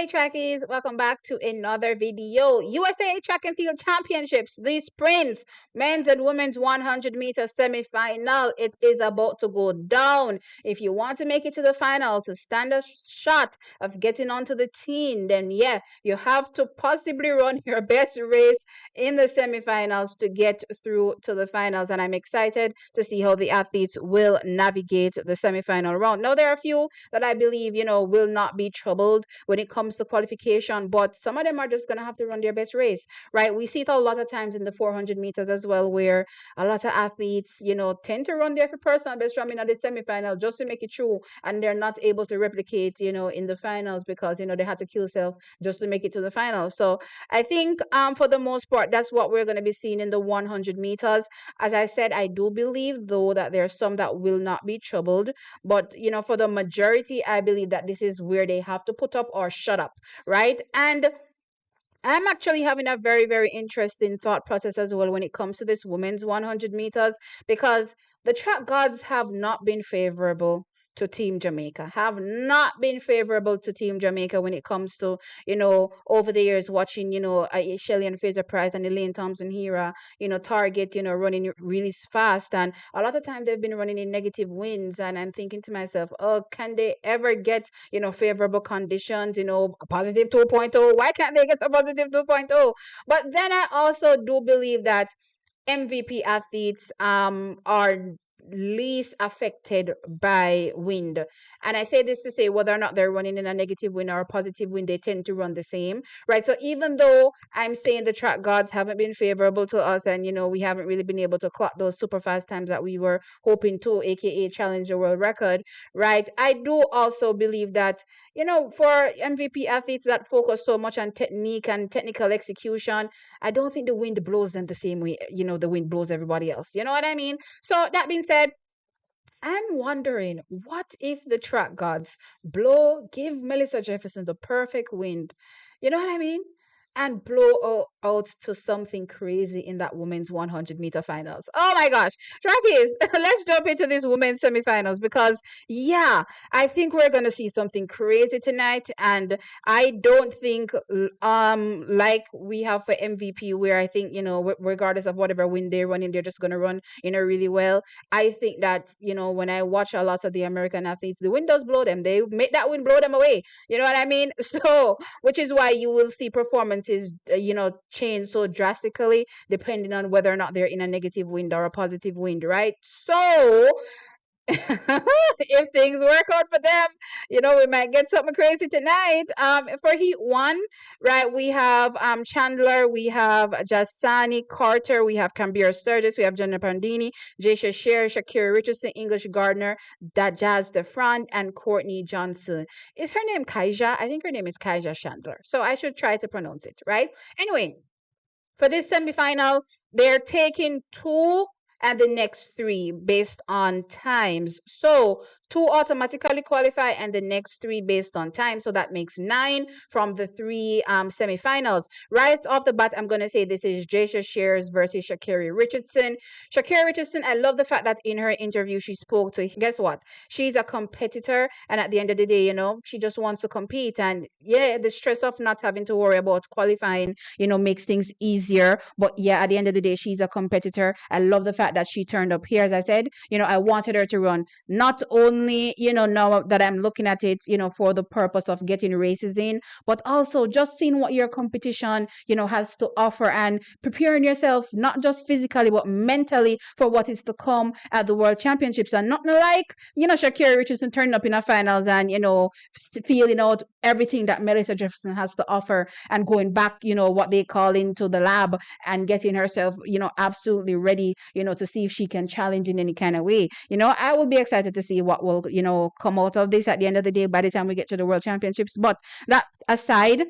Trackies, welcome back to another video. USA Track and Field Championships, the sprints, men's and women's 100-meter semi-final. It is about to go down. If you want to make it to the final to stand a shot of getting onto the team, then yeah, you have to possibly run your best race in the semi-finals to get through to the finals. And I'm excited to see how the athletes will navigate the semi-final round. Now, there are a few that I believe, will not be troubled when it comes to qualification, but some of them are just going to have to run their best race, right? We see it a lot of times in the 400 meters as well, where a lot of athletes, tend to run their personal best run in the semifinal just to make it through, and they're not able to replicate, in the finals because, they had to kill self just to make it to the finals. So I think for the most part, that's what we're going to be seeing in the 100 meters. As I said, I do believe, though, that there are some that will not be troubled, but, for the majority, I believe that this is where they have to put up or shut up, right? And I'm actually having a very, very interesting thought process as well when it comes to this women's 100 meters, because the track gods have not been favorable to Team Jamaica, have not been favorable to Team Jamaica when it comes to, over the years watching, Shelly and Fraser Price and Elaine Thompson Hera, target, running really fast. And a lot of time they've been running in negative winds. And I'm thinking to myself, oh, can they ever get, favorable conditions, positive 2.0? Why can't they get a positive 2.0? But then I also do believe that MVP athletes are least affected by wind. And I say this to say whether or not they're running in a negative wind or a positive wind, they tend to run the same, right? So even though I'm saying the track gods haven't been favorable to us and, we haven't really been able to clock those super fast times that we were hoping to, aka challenge the world record, right? I do also believe that, for MVP athletes that focus so much on technique and technical execution, I don't think the wind blows them the same way, the wind blows everybody else. You know what I mean? So that being said, I'm wondering, what if the track gods give Melissa Jefferson the perfect wind? You know what I mean? And blow out to something crazy in that women's 100-meter finals. Oh my gosh. Trackies, let's jump into these women's semifinals because, yeah, I think we're going to see something crazy tonight. And I don't think, like we have for MVP, where I think, regardless of whatever wind they're running, they're just going to run, really well. I think that, when I watch a lot of the American athletes, the wind does blow them. They make that wind blow them away. You know what I mean? So, which is why you will see performances, change so drastically depending on whether or not they're in a negative wind or a positive wind, right? So, if things work out for them, we might get something crazy tonight. For Heat 1, right, we have Chandler, we have Jasani Carter, we have Cambira Sturgis, we have Jenna Pandini, Jaisha Sher, Shakira Richardson, English Gardner, Jazz DeFront, and Courtney Johnson. Is her name Kaija? I think her name is Kaija Chandler. So I should try to pronounce it, right? Anyway, for this semifinal, they're taking 2 and the next 3 based on times. So 2 automatically qualify and the next 3 based on time. So that makes 9 from the 3 semifinals. Right off the bat, I'm going to say this is Jaisha Shears versus Shakira Richardson. Shakira Richardson, I love the fact that in her interview, she spoke to, guess what? She's a competitor. And at the end of the day, she just wants to compete. And yeah, the stress of not having to worry about qualifying, makes things easier. But yeah, at the end of the day, she's a competitor. I love the fact that she turned up here. As I said, I wanted her to run not only, now that I'm looking at it, for the purpose of getting races in, but also just seeing what your competition, has to offer and preparing yourself, not just physically, but mentally for what is to come at the World Championships. And not like, Shakira Richardson turning up in a finals and, feeling out everything that Melissa Jefferson has to offer and going back, what they call into the lab and getting herself, absolutely ready, to see if she can challenge in any kind of way. I will be excited to see what will, come out of this at the end of the day by the time we get to the World Championships. But that aside,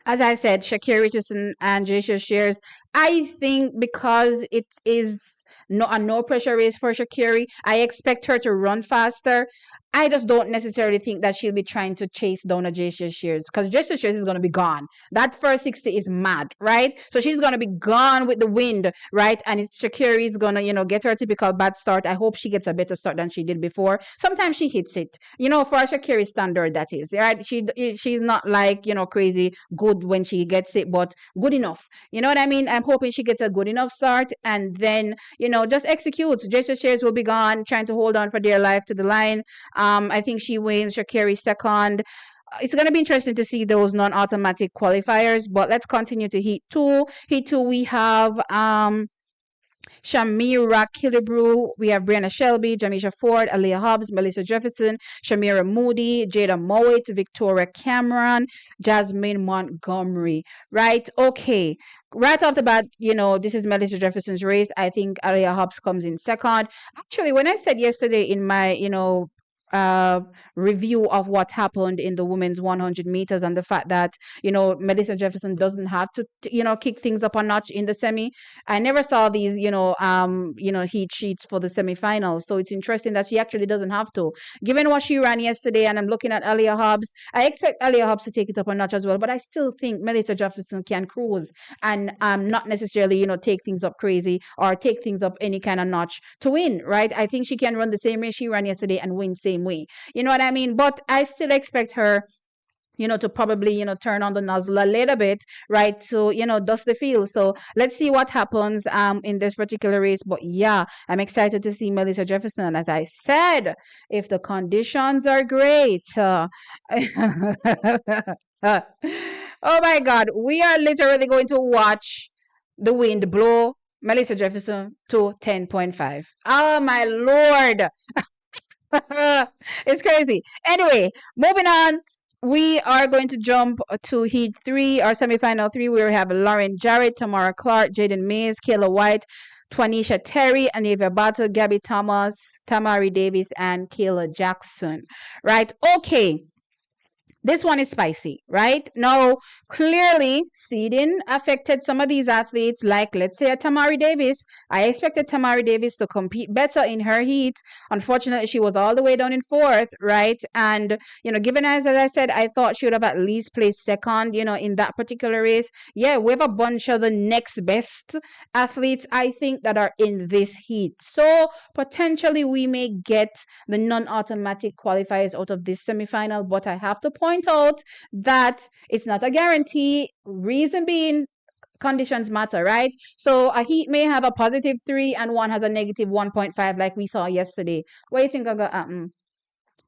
as I said, Shakira Richardson and Jaisha Shears, I think because it is a no pressure race for Shakira, I expect her to run faster. I just don't necessarily think that she'll be trying to chase down a Jacia Shears, because Jacia Shears is going to be gone. That first 60 is mad, right? So she's going to be gone with the wind, right? And it's Shakira is going to, get her typical bad start. I hope she gets a better start than she did before. Sometimes she hits it, for a Shakira standard, that is, right? She's not like, crazy good when she gets it, but good enough. You know what I mean? I'm hoping she gets a good enough start and then, just executes. Jacia Shears will be gone, trying to hold on for dear life to the line. I think she wins. Shakira second. It's going to be interesting to see those non-automatic qualifiers, but let's continue to Heat 2. Heat 2, we have Shamira Killebrew, we have Brianna Shelby, Jamisha Ford, Aaliyah Hobbs, Melissa Jefferson, Shamira Moody, Jada Mowat, Victoria Cameron, Jasmine Montgomery. Right? Okay. Right off the bat, this is Melissa Jefferson's race. I think Aaliyah Hobbs comes in second. Actually, when I said yesterday in my, uh review of what happened in the women's 100 meters and the fact that Melissa Jefferson doesn't have to kick things up a notch in the semi. I never saw these heat sheets for the semifinals, so it's interesting that she actually doesn't have to, given what she ran yesterday. And I'm looking at Aaliyah Hobbs. I expect Aaliyah Hobbs to take it up a notch as well, but I still think Melissa Jefferson can cruise and not necessarily take things up crazy or take things up any kind of notch to win, right? I think she can run the same race she ran yesterday and win same way. You know what I mean? But I still expect her to probably, turn on the nozzle a little bit, right? So, dust the field. So let's see what happens in this particular race. But yeah, I'm excited to see Melissa Jefferson. And as I said, if the conditions are great, oh my God, we are literally going to watch the wind blow Melissa Jefferson to 10.5. Oh my Lord. It's crazy. Anyway, moving on. We are going to jump to Heat 3 or semifinal 3, where we have Lauren Jarrett, Tamara Clark, Jaden Mays, Kayla White, Twanisha Terry, Anivia Battle, Gabby Thomas, Tamari Davis, and Kayla Jackson. Right? Okay. This one is spicy, right? Now, clearly, seeding affected some of these athletes, like, let's say, a Tamari Davis. I expected Tamari Davis to compete better in her heat. Unfortunately, she was all the way down in fourth, right? And, given as I said, I thought she would have at least placed second, in that particular race. Yeah, we have a bunch of the next best athletes, I think, that are in this heat. So, potentially, we may get the non-automatic qualifiers out of this semifinal, but I have to point out that it's not a guarantee. Reason being, conditions matter, right? So a heat may have a positive 3 and one has a negative 1.5, like we saw yesterday. What do you think I got?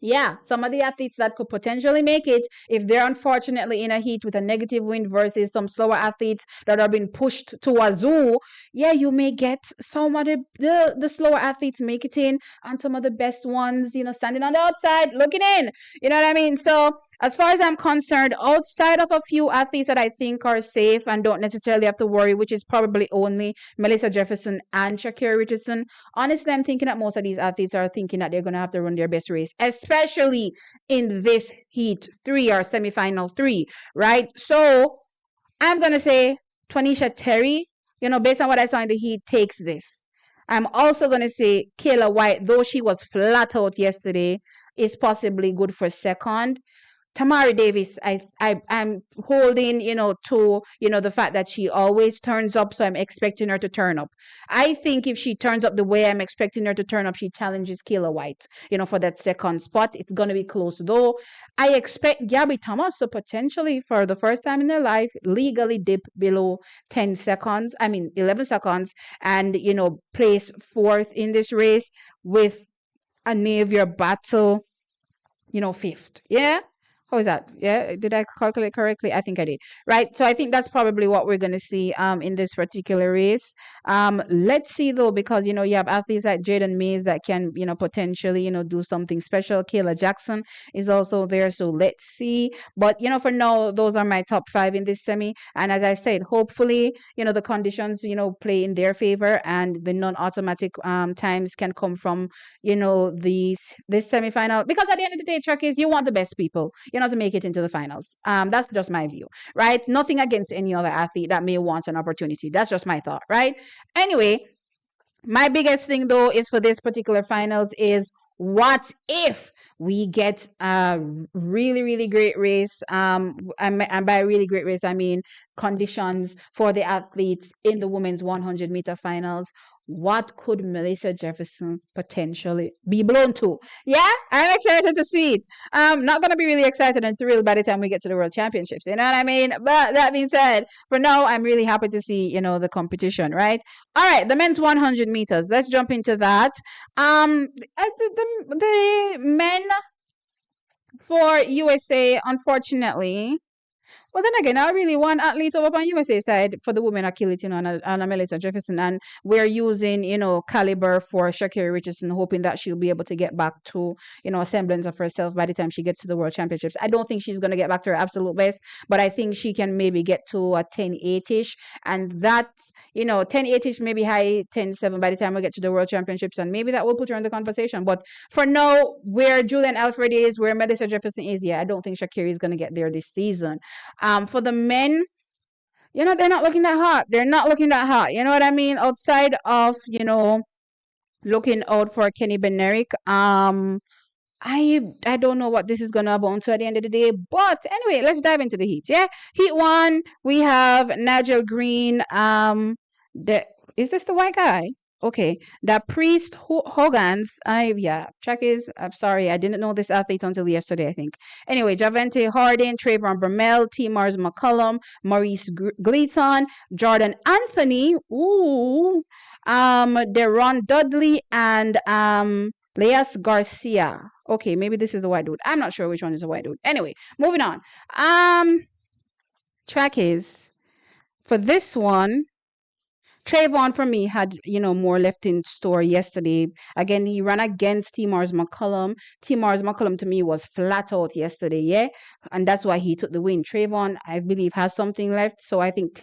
Yeah, some of the athletes that could potentially make it, if they're unfortunately in a heat with a negative wind versus some slower athletes that are being pushed to a zoo, yeah, you may get some of the slower athletes make it in, and some of the best ones, standing on the outside looking in. You know what I mean? So as far as I'm concerned, outside of a few athletes that I think are safe and don't necessarily have to worry, which is probably only Melissa Jefferson and Shakira Richardson, honestly, I'm thinking that most of these athletes are thinking that they're going to have to run their best race, especially in this Heat 3 or semifinal 3, right? So I'm going to say Twanisha Terry, based on what I saw in the Heat, takes this. I'm also going to say Kayla White, though she was flat out yesterday, is possibly good for second. Tamari Davis, I'm holding, to, the fact that she always turns up, so I'm expecting her to turn up. I think if she turns up the way I'm expecting her to turn up, she challenges Kayla White, for that second spot. It's going to be close, though. I expect Gabby Thomas to potentially, for the first time in their life, legally dip below 11 seconds, and, place fourth in this race with a Navia battle, fifth. Yeah. How is that? Yeah, did I calculate correctly? I think I did. Right. So I think that's probably what we're going to see in this particular race. Let's see though, because you have athletes like Jaden Mays that can potentially do something special. Kayla Jackson is also there, so let's see. But for now, those are my top 5 in this semi. And as I said, hopefully the conditions play in their favor, and the non-automatic times can come from this semifinal, because at the end of the day, track is, you want the best people to make it into the finals. That's just my view, right? Nothing against any other athlete that may want an opportunity. That's just my thought, right? Anyway, my biggest thing though is for this particular finals is What if we get a really, really great race? And by really great race, I mean conditions for the athletes in the women's 100-meter finals. What could Melissa Jefferson potentially be blown to? Yeah, I'm excited to see it. Not gonna be really excited and thrilled by the time we get to the World Championships. You know what I mean? But that being said, for now, I'm really happy to see the competition. Right? All right, the men's 100 meters. Let's jump into that. The men for USA, unfortunately, but then again, I really want athletes over on USA side for the women are killing it, on a Melissa Jefferson. And we're using, caliber for Shakira Richardson, hoping that she'll be able to get back to, a semblance of herself by the time she gets to the World Championships. I don't think she's going to get back to her absolute best, but I think she can maybe get to a 10-8-ish. And that, 10-8-ish, maybe high 10-7 by the time we get to the World Championships. And maybe that will put her in the conversation. But for now, where Julian Alfred is, where Melissa Jefferson is, I don't think Shakira is going to get there this season. For the men, they're not looking that hot. They're not looking that hot. You know what I mean? Outside of, looking out for Kenny Benerick, I don't know what this is gonna amount to at the end of the day. But anyway, let's dive into the heat. Yeah. Heat 1, we have Nigel Green. Is this the white guy? Okay, the Priest Hogans. Check is. I'm sorry, I didn't know this athlete until yesterday, I think. Anyway, Javante Hardin, Trayvon Bromell, T. Mars McCullum, Maurice Gleason, Jordan Anthony, Deron Dudley, and Leas Garcia. Okay, maybe this is a white dude. I'm not sure which one is a white dude. Anyway, moving on. Track is for this one. Trayvon, for me, had, more left in store yesterday. Again, he ran against T. Mars McCullum. T. Mars McCullum, to me, was flat out yesterday, yeah? And that's why he took the win. Trayvon, I believe, has something left. So I think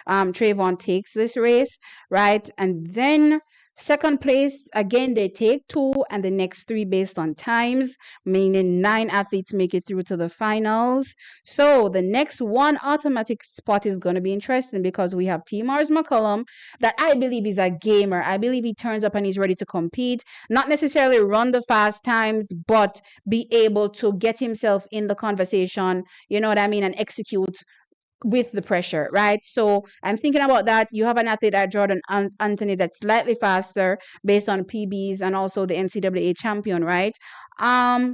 Trayvon takes this race, right? And then second place, again, they take 2 and the next 3 based on times, meaning 9 athletes make it through to the finals. So the next 1 automatic spot is going to be interesting because we have T. Mars McCullum that I believe is a gamer. I believe he turns up and he's ready to compete. Not necessarily run the fast times, but be able to get himself in the conversation, you know what I mean, and execute with the pressure, right? So I'm thinking about that. You have an athlete like Jordan Anthony that's slightly faster based on PBs and also the NCAA champion, right? I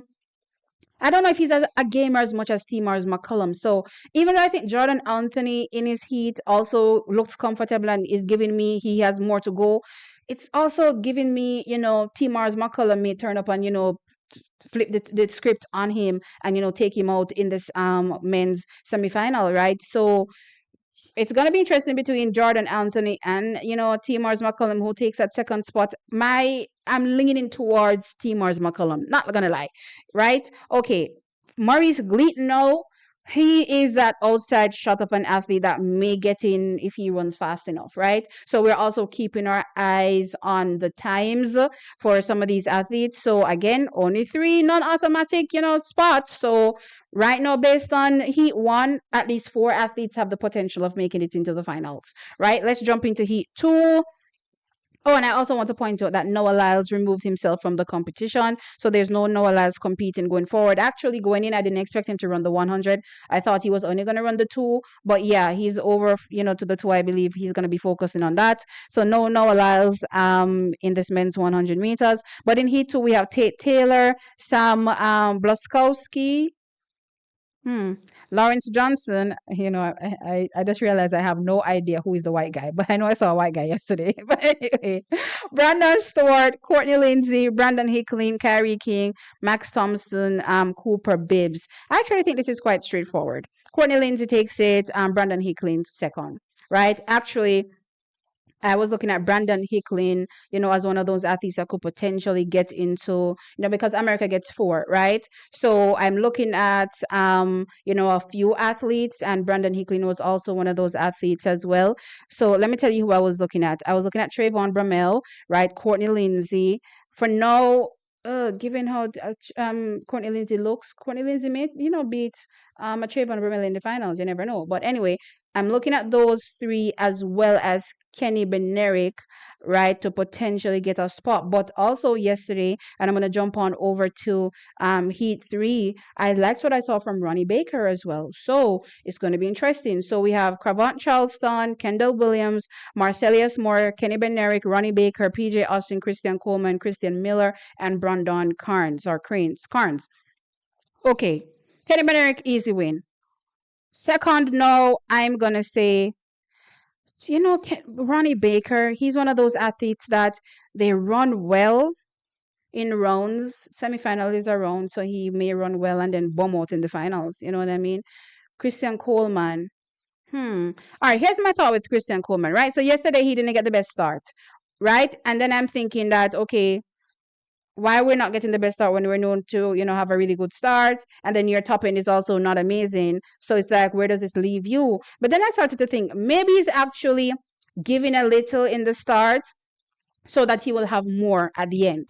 don't know if he's a gamer as much as T. Mars McCullum. So even though I think Jordan Anthony in his heat also looks comfortable and is giving me, he has more to go, it's also giving me, T. Mars McCullum may turn up and, flip the script on him and take him out in this men's semifinal, right? So it's gonna be interesting between Jordan Anthony and T. Mars McCullum, who takes that second spot. I'm leaning towards T. Mars McCullum, not gonna lie, right? Okay, Maurice Gleason now. He is that outside shot of an athlete that may get in if he runs fast enough, right? So we're also keeping our eyes on the times for some of these athletes. So again, only 3 non-automatic, spots. So right now, based on Heat 1, at least 4 athletes have the potential of making it into the finals, right? Let's jump into Heat 2. Oh, and I also want to point out that Noah Lyles removed himself from the competition. So there's no Noah Lyles competing going forward. Actually, going in, I didn't expect him to run the 100. I thought he was only going to run the 2. But yeah, he's over, to the 2. I believe he's going to be focusing on that. So no Noah Lyles in this men's 100 meters. But in Heat 2, we have Tate Taylor, Sam Blaskowski, Lawrence Johnson. I just realized I have no idea who is the white guy, but I know I saw a white guy yesterday. But anyway, Brandon Stewart, Courtney Lindsay, Brandon Hickling, Kyrie King, Max Thompson, Cooper Bibbs. I actually think this is quite straightforward. Courtney Lindsay takes it, Brandon Hickling second, right? Actually, I was looking at Brandon Hickling, as one of those athletes that could potentially get into, because America gets 4, right? So I'm looking at, a few athletes, and Brandon Hickling was also one of those athletes as well. So let me tell you who I was looking at. I was looking at Trayvon Bromell, right? Courtney Lindsay. For now, given how Courtney Lindsay looks, Courtney Lindsay may, beat a Trayvon Bromell in the finals. You never know. But anyway, I'm looking at those 3 as well as Kenny Benerick, right, to potentially get a spot. But also yesterday, and I'm going to jump on over to Heat 3, I liked what I saw from Ronnie Baker as well. So it's going to be interesting. So we have Cravant Charleston, Kendall Williams, Marcellus Moore, Kenny Benerick, Ronnie Baker, PJ Austin, Christian Coleman, Christian Miller, and Brandon Carnes. Okay, Kenny Benerick, easy win. Second, no, I'm going to say, Ronnie Baker, he's one of those athletes that they run well in rounds. Semifinal is a round, so he may run well and then bomb out in the finals. You know what I mean? Christian Coleman. All right, here's my thought with Christian Coleman, right? So yesterday he didn't get the best start, right? And then I'm thinking that, okay, why we're not getting the best start when we're known to, have a really good start, and then your top end is also not amazing. So it's like, where does this leave you? But then I started to think maybe he's actually giving a little in the start so that he will have more at the end.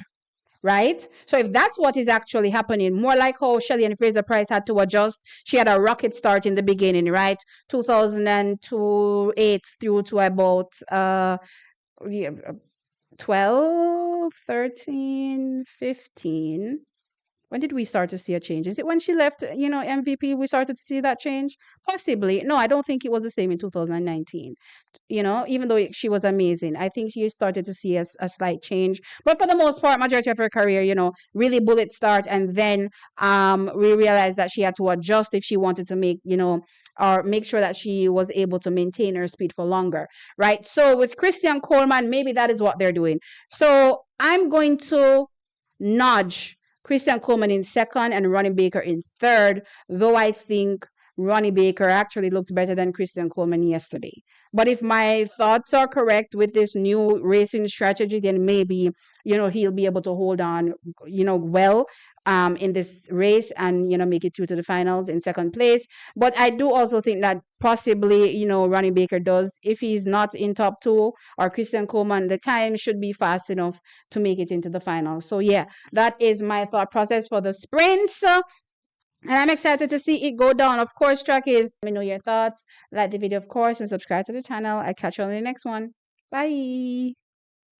Right? So if that's what is actually happening, more like how Shelly and Fraser Price had to adjust. She had a rocket start in the beginning, right? 2008 through to about 12, 13, 15. When did we start to see a change? Is it when she left, MVP, we started to see that change? Possibly. No, I don't think it was the same in 2019. Even though she was amazing, I think she started to see a slight change. But for the most part, majority of her career, really bullet start. And then we realized that she had to adjust if she wanted to make, or make sure that she was able to maintain her speed for longer, right? So with Christian Coleman, maybe that is what they're doing. So I'm going to nudge Christian Coleman in second and Ronnie Baker in third, though I think Ronnie Baker actually looked better than Christian Coleman yesterday. But if my thoughts are correct with this new racing strategy, then maybe, he'll be able to hold on, well in this race and, make it through to the finals in second place. But I do also think that possibly, Ronnie Baker does. If he's not in top two or Christian Coleman, the time should be fast enough to make it into the finals. So yeah, that is my thought process for the sprints. And I'm excited to see it go down. Of course, track is. Let me know your thoughts. Like the video, of course, and subscribe to the channel. I'll catch you on the next one. Bye.